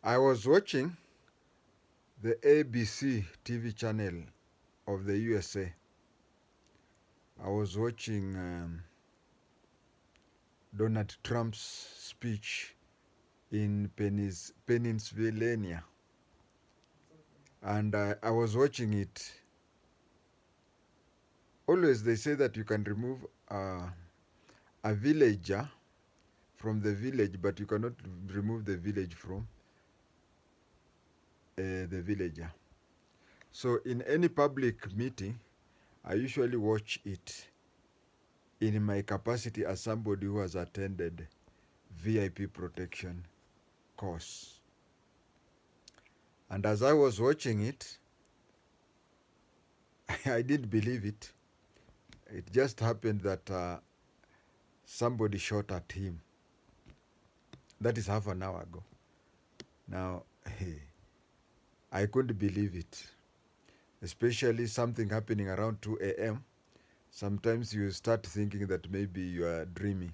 I was watching the ABC TV channel of the USA. I was watching Donald Trump's speech in Pennsylvania, and I was watching it. Always they say that you can remove a villager from the village, but you cannot remove the village from the villager. So in any public meeting, I usually watch it in my capacity as somebody who has attended VIP protection course. And as I was watching it, I didn't believe it. It just happened that somebody shot at him. That is half an hour ago. Now, I couldn't believe it. Especially something happening around 2 a.m. Sometimes you start thinking that maybe you are dreaming.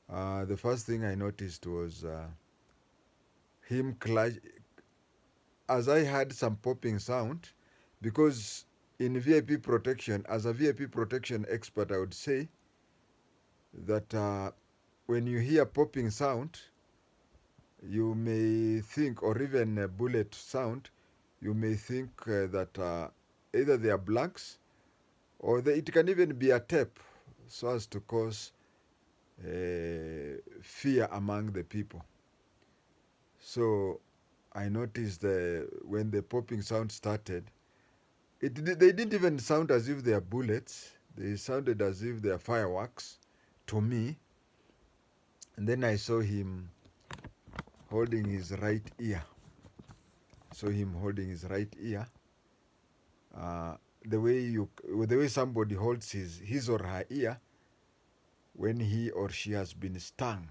The first thing I noticed was him as I heard some popping sound, because in VIP protection, as a VIP protection expert, I would say that when you hear popping sound, you may think, or even a bullet sound, you may think that either they are blanks or it can even be a tape, so as to cause fear among the people. So I noticed when the popping sound started, they didn't even sound as if they are bullets. They sounded as if they are fireworks to me. And then I saw him holding his right ear. The way somebody holds his or her ear when he or she has been stung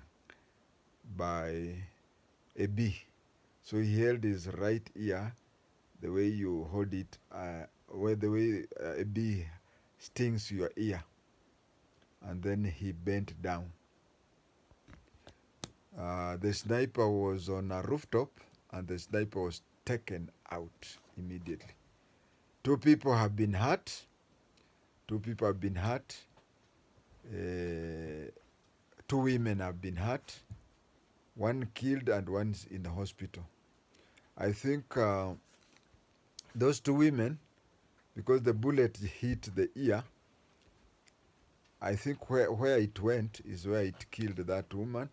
by a bee. So he held his right ear the way you hold it, the way a bee stings your ear, and then he bent down. The sniper was on a rooftop, and the sniper was taken out immediately. Two people have been hurt. Two women have been hurt. One killed and one's in the hospital. I think those two women, because the bullet hit the ear, I think where it went is where it killed that woman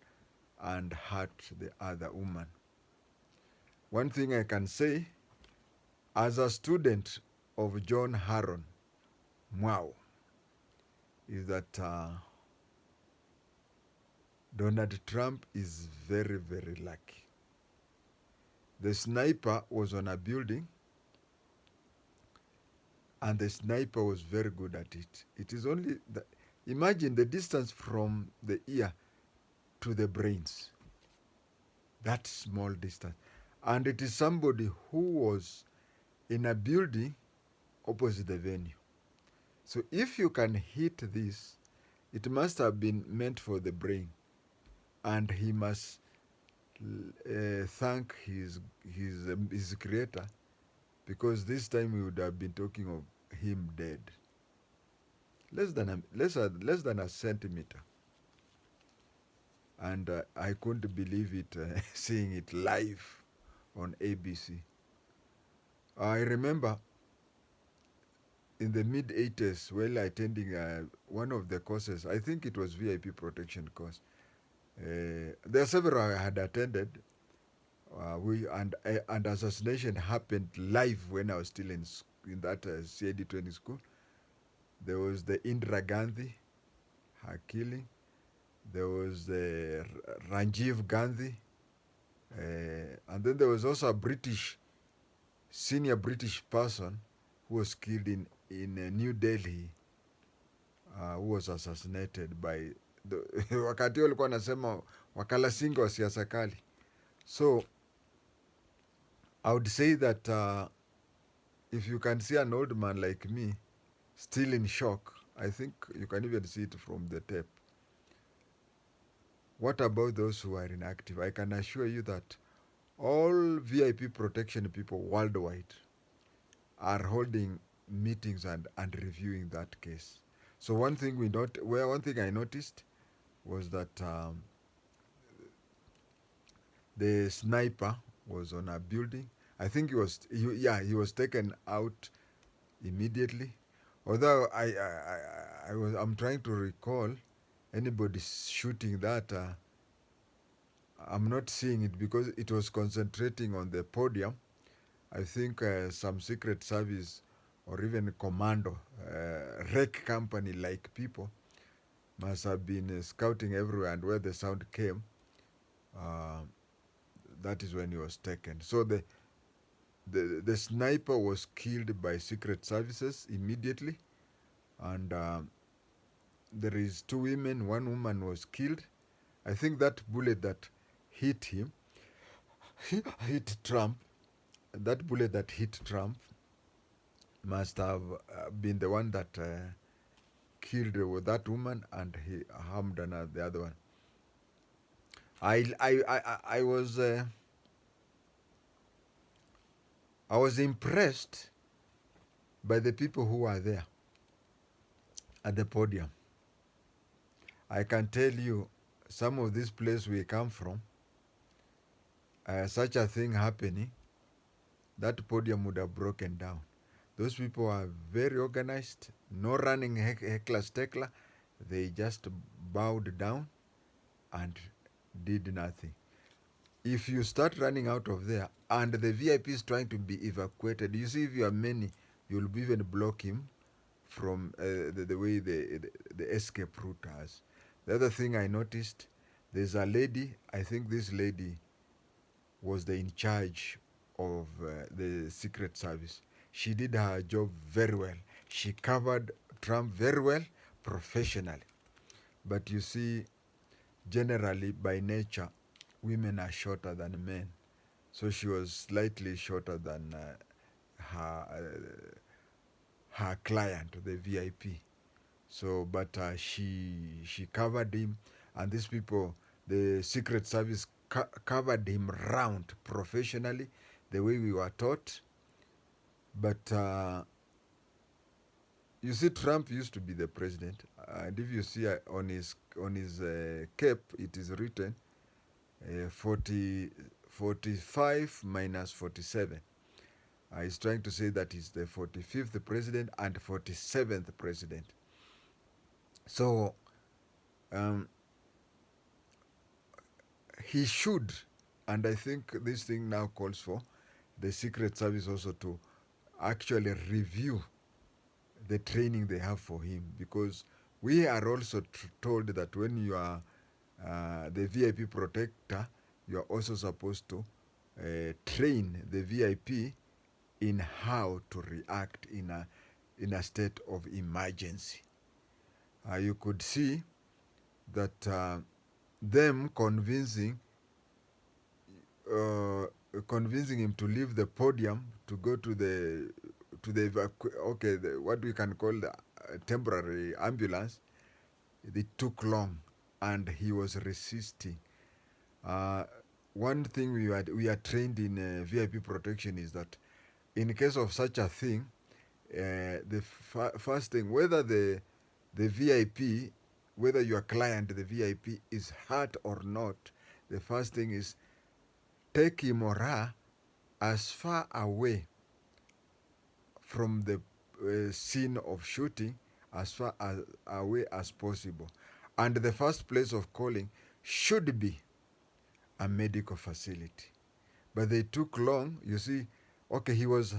and hurt the other woman. One thing I can say, as a student of John Harron, wow, is that Donald Trump is very, very lucky. The sniper was on a building, and the sniper was very good at it. It is only, imagine the distance from the ear to the brains. That small distance. And it is somebody who was in a building opposite the venue. So if you can hit this, it must have been meant for the brain. And he must thank his creator, because this time we would have been talking of him dead. Less than a centimeter. And I couldn't believe it, seeing it live on ABC. I remember in the mid-80s, while attending one of the courses, I think it was VIP protection course. There are several I had attended. And assassination happened live when I was still in that CID training school. There was the Indira Gandhi, her killing. There was the Ranjiv Gandhi. And then there was also a senior British person who was killed in New Delhi, who was assassinated by wakati walikuwa wanasema wakalasinga wa siasa kali. So I would say that if you can see an old man like me still in shock, I think you can even see it from the tape. What about those who are inactive? I can assure you that all VIP protection people worldwide are holding meetings and reviewing that case. So one thing I noticed was that the sniper was on a building. I think he was taken out immediately. Although I'm trying to recall anybody shooting that. I'm not seeing it because it was concentrating on the podium. I think some secret service or even commando, rec company like people must have been scouting everywhere, and where the sound came, uh, that is when he was taken. So the sniper was killed by secret services immediately, and there is two women. One woman was killed. I think that bullet that hit him, hit Trump. That bullet that hit Trump must have been the one that killed that woman, and he harmed the other one. I was impressed by the people who were there at the podium. I can tell you, some of this place we come from, such a thing happening, that podium would have broken down. Those people are very organized, no running heckler steckler. They just bowed down and did nothing. If you start running out of there and the VIP is trying to be evacuated, you see, if you are many, you'll even block him from the way the escape route has. The other thing I noticed, there's a lady, I think this lady was the in charge of the Secret Service. She did her job very well. She covered Trump very well, professionally. But you see, generally by nature, women are shorter than men. So she was slightly shorter than her client, the VIP. So, but she covered him, and these people, the Secret Service covered him round professionally, the way we were taught. But you see, Trump used to be the president, and if you see on his cape, it is written 45 minus 47. He's trying to say that he's the 45th president and 47th president. So um, he should, and I think this thing now calls for the Secret Service also to actually review the training they have for him, because we are also told that when you are the VIP protector, you are also supposed to train the VIP in how to react in a state of emergency. You could see that them convincing him to leave the podium to go to the what we can call the temporary ambulance. It took long, and he was resisting. Uh, One thing we are trained in VIP protection is that in case of such a thing, the first thing, whether the VIP, whether your client, the VIP, is hurt or not, the first thing is take him or her as far away from the scene of shooting, as far as away as possible. And the first place of calling should be a medical facility. But they took long. You see, okay, he was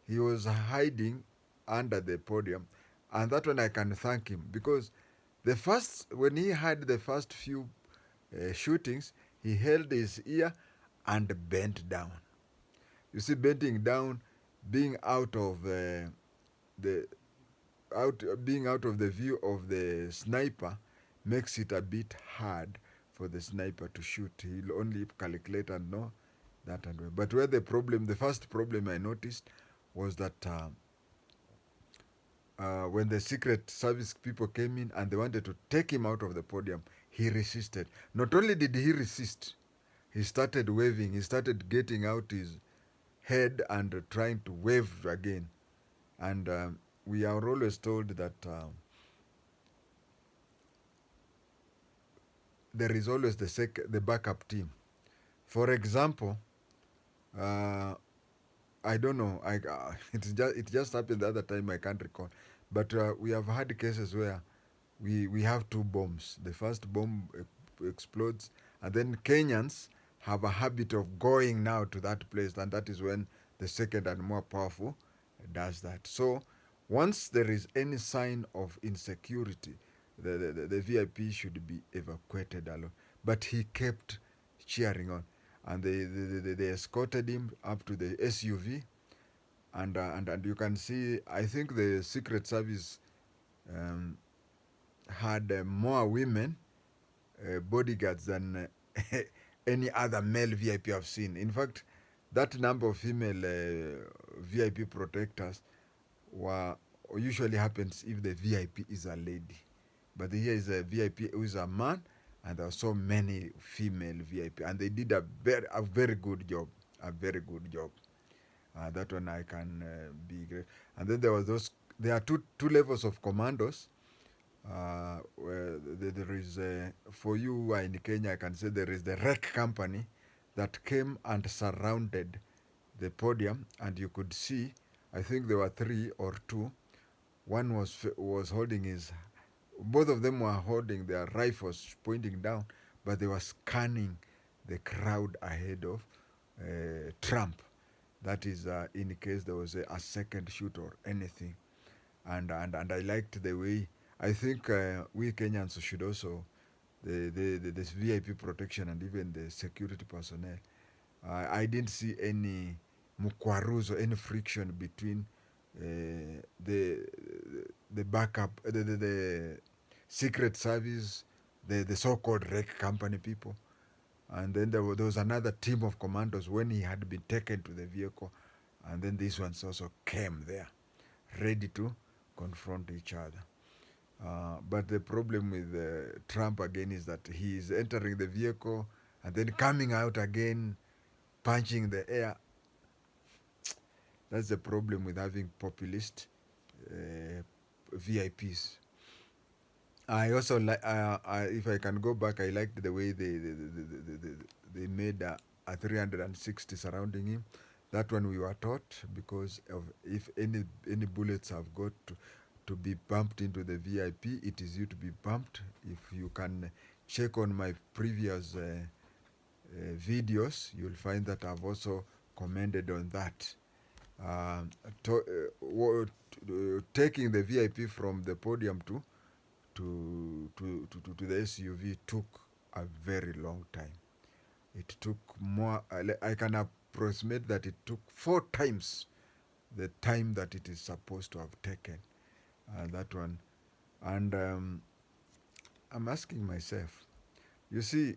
hiding under the podium, and that one I can thank him, because when he had the first few shootings, he held his ear and bent down. You see, bending down, being out of the being out of the view of the sniper, makes it a bit hard for the sniper to shoot. He'll only calculate and know that and way. But where the first problem I noticed was that when the Secret Service people came in and they wanted to take him out of the podium, he resisted. Not only did he resist, he started waving. He started getting out his head and trying to wave again. And we are always told that there is always the backup team. For example, uh, I don't know. It just happened the other time. I can't recall, but we have had cases where we have two bombs. The first bomb explodes, and then Kenyans have a habit of going now to that place, and that is when the second and more powerful does that. So once there is any sign of insecurity, the VIP should be evacuated alone. But he kept cheering on, and they escorted him up to the SUV, and you can see. I think the Secret Service um, had more women bodyguards than any other male VIP I've seen. In fact, that number of female VIP protectors were usually happens if the VIP is a lady. But here is a VIP who is a man, and there are so many female VIP, and they did a very good job, a very good job. That one I can be great. And then there was those. There are two levels of commandos. Where there is for you who are in Kenya, I can say there is the wreck company that came and surrounded the podium, and you could see. I think there were three or two. One was holding his. Both of them were holding their rifles pointing down, but they were scanning the crowd ahead of Trump. That is in case there was a second shoot or anything. And I liked the way. I think we Kenyans should also this VIP protection and even the security personnel. I didn't see any mukwaruzo, any friction between the backup, the secret service, the so-called wreck company people, and then there was another team of commandos when he had been taken to the vehicle, and then these ones also came there, ready to confront each other. But the problem with Trump again is that he is entering the vehicle and then coming out again, punching the air. That's the problem with having populist VIPs. I also like, if I can go back, I liked the way they made a 360 surrounding him. That one we were taught because of if any bullets have got to be bumped into the VIP, it is you to be bumped. If you can check on my previous videos, you'll find that I've also commented on that. Taking the VIP from the podium to the SUV took a very long time. It took more. I can approximate that it took 4 times the time that it is supposed to have taken. That one, and I'm asking myself. You see,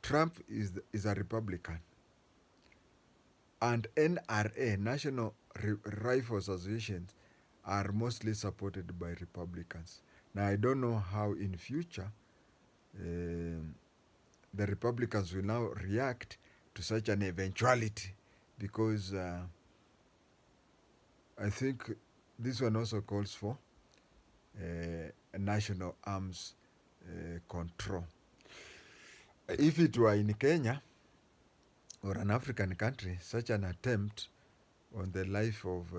Trump is a Republican, and NRA, National Rifle Associations, are mostly supported by Republicans. Now I don't know how in future the Republicans will now react to such an eventuality, because I think this one also calls for a national arms control. If it were in Kenya or an African country, such an attempt on the life of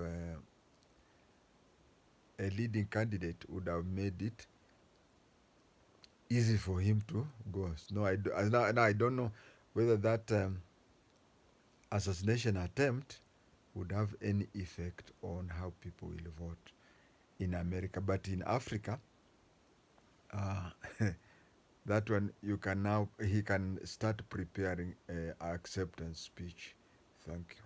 a leading candidate would have made it easy for him to go. No, I don't know whether that assassination attempt would have any effect on how people will vote in America. But in Africa, that one he can start preparing acceptance speech. Thank you.